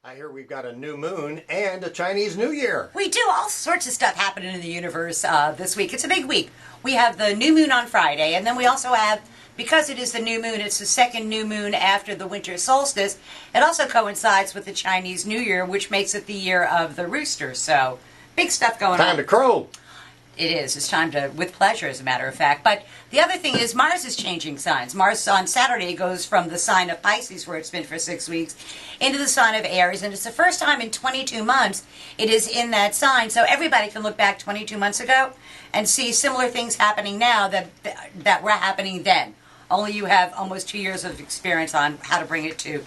I hear we've got a new moon and a Chinese New Year. We do all sorts of stuff happening in the universe this week. It's a big week. We have the new moon on Friday, and then we also have, because it is the new moon, it's the second new moon after the winter solstice. It also coincides with the Chinese New Year, which makes it the year of the rooster. So, big stuff going on. Time to crow. It is. It's time to, with pleasure, as a matter of fact. But the other thing is Mars is changing signs. Mars on Saturday goes from the sign of Pisces, where it's been for 6 weeks, into the sign of Aries. And it's the first time in 22 months it is in that sign. So everybody can look back 22 months ago and see similar things happening now that were happening then. Only you have almost 2 years of experience on how to bring it to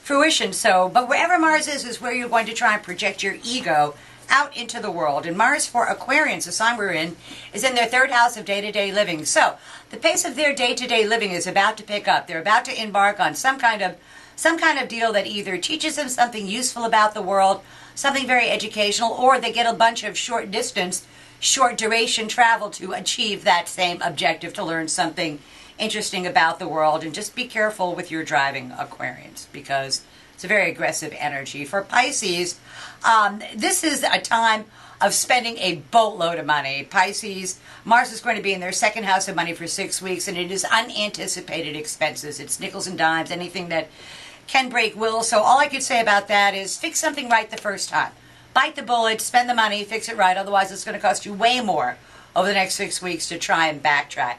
fruition. So, but wherever Mars is where you're going to try and project your ego out into the world. And Mars for Aquarians, the sign we're in, is in their third house of day-to-day living. So the pace of their day-to-day living is about to pick up. They're about to embark on some kind of deal that either teaches them something useful about the world, something very educational, or they get a bunch of short distance, short duration travel to achieve that same objective, to learn something interesting about the world. And just be careful with your driving, Aquarians, because it's a very aggressive energy. For Pisces, this is a time of spending a boatload of money. Pisces, Mars is going to be in their second house of money for 6 weeks, and it is unanticipated expenses. It's nickels and dimes, anything that can break will. So all I could say about that is fix something right the first time. Bite the bullet, spend the money, fix it right. Otherwise, it's going to cost you way more over the next 6 weeks to try and backtrack.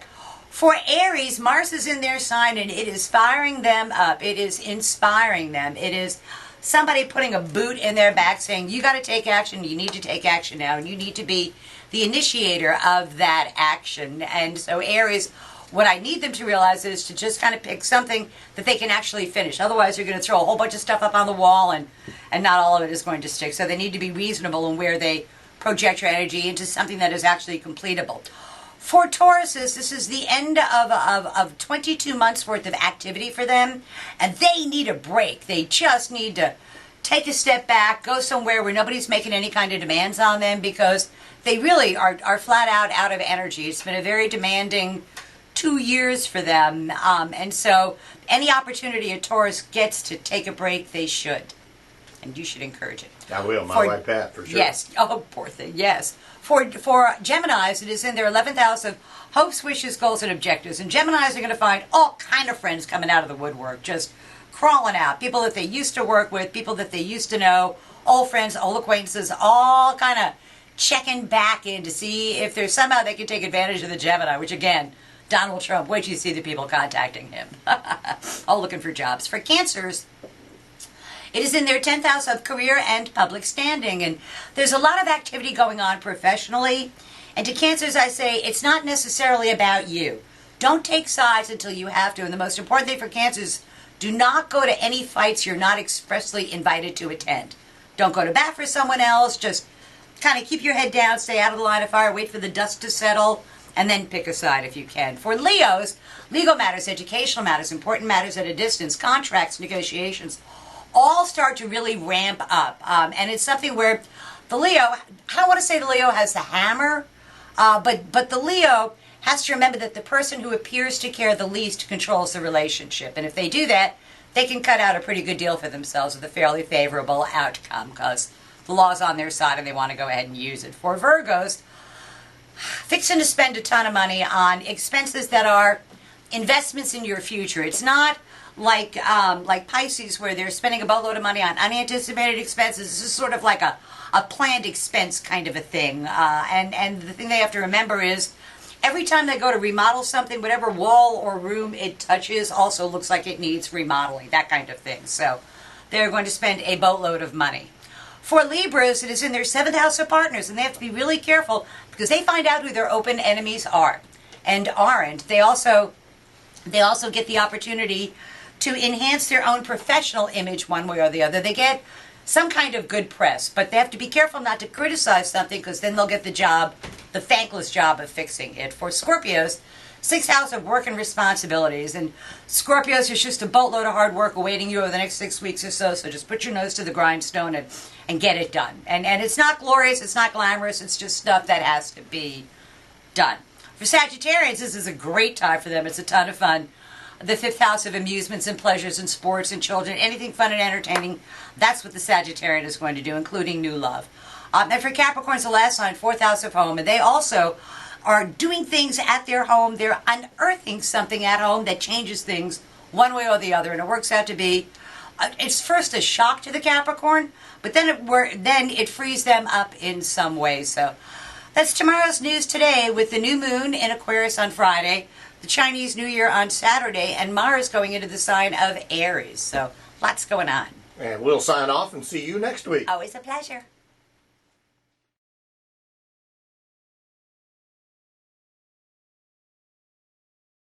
For Aries, Mars is in their sign, and it is firing them up. It is inspiring them. It is somebody putting a boot in their back saying, you got to take action. You need to take action now, and you need to be the initiator of that action. And so Aries, what I need them to realize is to just kind of pick something that they can actually finish. Otherwise, you're going to throw a whole bunch of stuff up on the wall, and not all of it is going to stick. So they need to be reasonable in where they project your energy into something that is actually completable. For Tauruses, this is the end of 22 months worth of activity for them, and they need a break. They just need to take a step back, go somewhere where nobody's making any kind of demands on them, because they really are flat out of energy. It's been a very demanding 2 years for them, and so any opportunity a Taurus gets to take a break, they should. And you should encourage it. I will, my wife Pat, for sure. Yes. Oh, poor thing, yes. For Geminis, it is in their 11th house of hopes, wishes, goals, and objectives. And Geminis are going to find all kind of friends coming out of the woodwork, just crawling out. People that they used to work with, people that they used to know, old friends, old acquaintances, all kind of checking back in to see if there's somehow they can take advantage of the Gemini, which again, Donald Trump, wait till you see the people contacting him. All looking for jobs. For Cancers, it is in their 10th house of career and public standing, and there's a lot of activity going on professionally. And to Cancers, I say, it's not necessarily about you. Don't take sides until you have to. And the most important thing for Cancers, do not go to any fights you're not expressly invited to attend. Don't go to bat for someone else. Just kind of keep your head down, stay out of the line of fire, wait for the dust to settle, and then pick a side if you can. For Leos, legal matters, educational matters, important matters at a distance, contracts, negotiations, all start to really ramp up. And it's something where the Leo, I don't want to say the Leo has the hammer, but the Leo has to remember that the person who appears to care the least controls the relationship. And if they do that, they can cut out a pretty good deal for themselves with a fairly favorable outcome, because the law's on their side and they want to go ahead and use it. For Virgos, fixing to spend a ton of money on expenses that are investments in your future. It's not like Pisces, where they're spending a boatload of money on unanticipated expenses. This is sort of like a planned expense kind of a thing. And the thing they have to remember is every time they go to remodel something, whatever wall or room it touches also looks like it needs remodeling, that kind of thing. So they're going to spend a boatload of money. For Libras, it is in their 7th house of partners, and they have to be really careful because they find out who their open enemies are and aren't. They also get the opportunity to enhance their own professional image one way or the other. They get some kind of good press, but they have to be careful not to criticize something, because then they'll get the job, the thankless job of fixing it. For Scorpios, 6th house of work and responsibilities, and Scorpios, is just a boatload of hard work awaiting you over the next 6 weeks or so, so just put your nose to the grindstone and get it done. And it's not glorious, it's not glamorous, it's just stuff that has to be done. For Sagittarians, this is a great time for them. It's a ton of fun. the fifth house of amusements and pleasures and sports and children, anything fun and entertaining. That's what the Sagittarian is going to do, including new love. And for Capricorns, the last sign, fourth house of home, and they also are doing things at their home. They're unearthing something at home that changes things one way or the other, and it works out to be, it's first a shock to the Capricorn, but then it frees them up in some way. So that's tomorrow's news today, with the new moon in Aquarius on Friday, the Chinese New Year on Saturday, and Mars going into the sign of Aries. So lots going on. And we'll sign off and see you next week. Always a pleasure.